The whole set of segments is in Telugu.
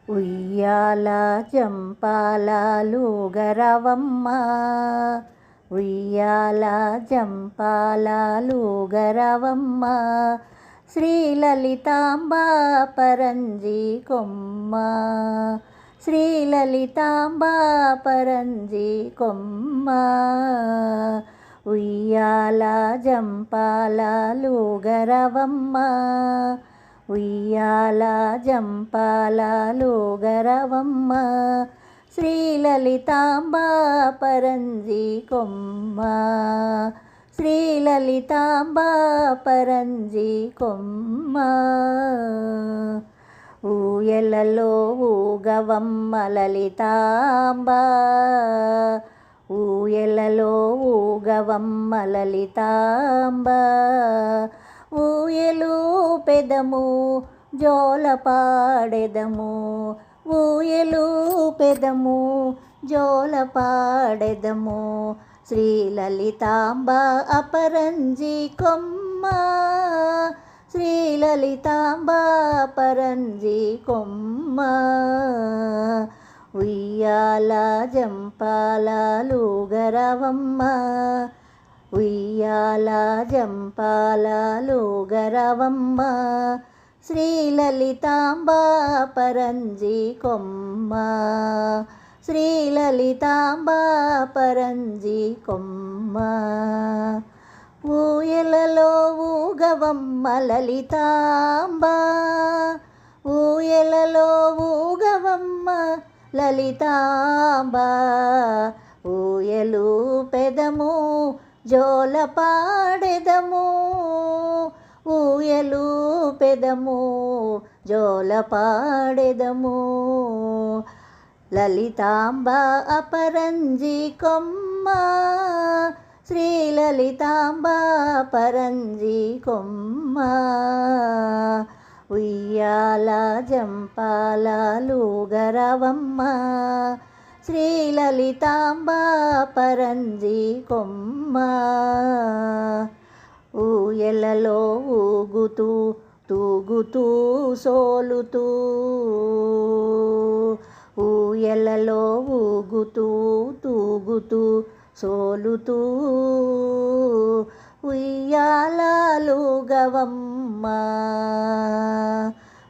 ఉయ్యాల జంపాల లూగరవమ్మ, ఉయ్యాల జంపాల లూగరవమ్మ, శ్రీలలితాంబ పరంజి కొమ్మ, శ్రీలలితాంబ పరంజి కొమ్మ. ఉయ్యాల జంపాల లూగరవమ్మ, ఉయ్యాల జంపాల లూగరవమ్మ, శ్రీలలితాంబ పరంజి కొమ్మ, శ్రీలలితాంబ పరంజి కొమ్మ. ఊయలలో ఊగవమ్మ లలితాంబ, ఊయలలో ఊగవమ్మ లలితాంబ, ఊయలు పెదము జోలపాడెదము, ఊయలు పెదము జోలపాడెదము, శ్రీలలితాంబ అపరంజి కొమ్మ, శ్రీలలితాంబ పరంజి కొమ్మ. ఉయ్యాల జంపాల లూగరవమ్మ, ఉయ్యాల జంపాల లూగరవమ్మ, శ్రీలలితాంబ పరంజి కొమ్మ, శ్రీలలితాంబ పరంజి కొమ్మ. ఊయలలో ఊగవమ్మ లలితాంబ, ఊయలలో ఊగవమ్మ లలితాంబ, ఊయలు పెదము జోలపాడెదము, ఊయలు పెదము జోలపాడెదము, లలితాంబ అపరంజి కొమ్మ, శ్రీలలితాంబ పరంజి కొమ్మ. ఉయ్యాల జంపాల లూగరవమ్మ, శ్రీలలితాంబ పరంజి కొమ్మ. ఊయలలో ఊగుతూ తూగుతూ సోలుతూ, ఊయలలో ఊగుతూ తూగుతూ సోలుతూ, ఉయ్యాలలుగవమ్మ,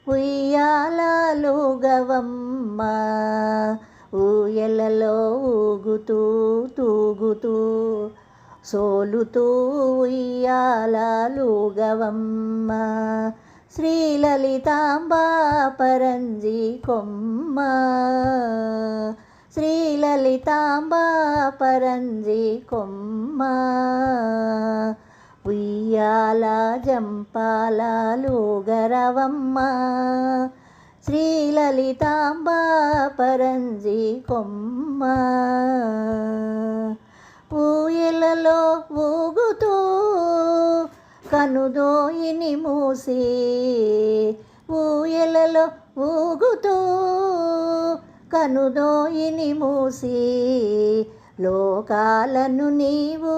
ఉయ్యాలలుగవమ్మ, ఊయలలో ఊగుతూ తూగుతూ సోలుతూ, ఉయ్యాలలుగవమ్మ, శ్రీలలితాంబ పరంజి కొమ్మ, శ్రీలలితాంబ పరంజి కొమ్మ. ఉయ్యాల జంపాల లూగరవమ్మ, శ్రీలలితాంబ పరంజి కొమ్మ. ఊయలలో ఊగుతూ కనుదోయిని మూసి, ఊయలలో ఊగుతూ కనుదోయిని మూసి, లోకాలను నీవు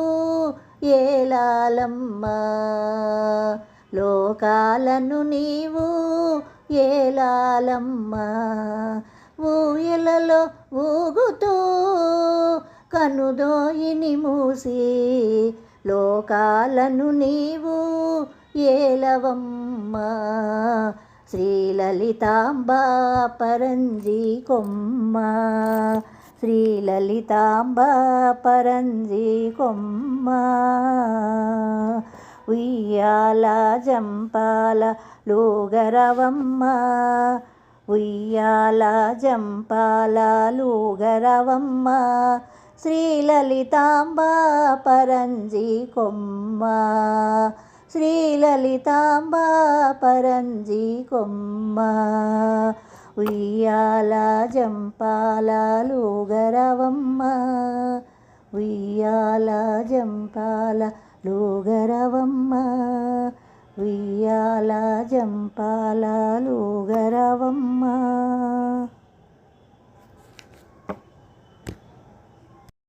ఏలాలమ్మ, లోకాలను నీవు ఏలాలమ్మ, ఊయలలో ఊగుతూ కనుదోయిని మూసి, లోకాలను నీవు ఏలవమ్మ, శ్రీలలితాంబ పరంజి కొమ్మ, శ్రీలలితాంబ పరంజి కొమ్మ. ఉయ్యాల జంపాల లూగరవమ్మ, ఉయ్యాల జంపాల లూగరవమ్మ, శ్రీలలితాంబ పరంజి కొమ్మ, శ్రీలలితాంబ పరంజి కొమ్మ. ఉయ్యాల జంపాల లూగరవమ్మ, ఉయ్యాల జంపాల లూగరవమ్మ, ఉయ్యాల జంపాల లూగరవమ్మ.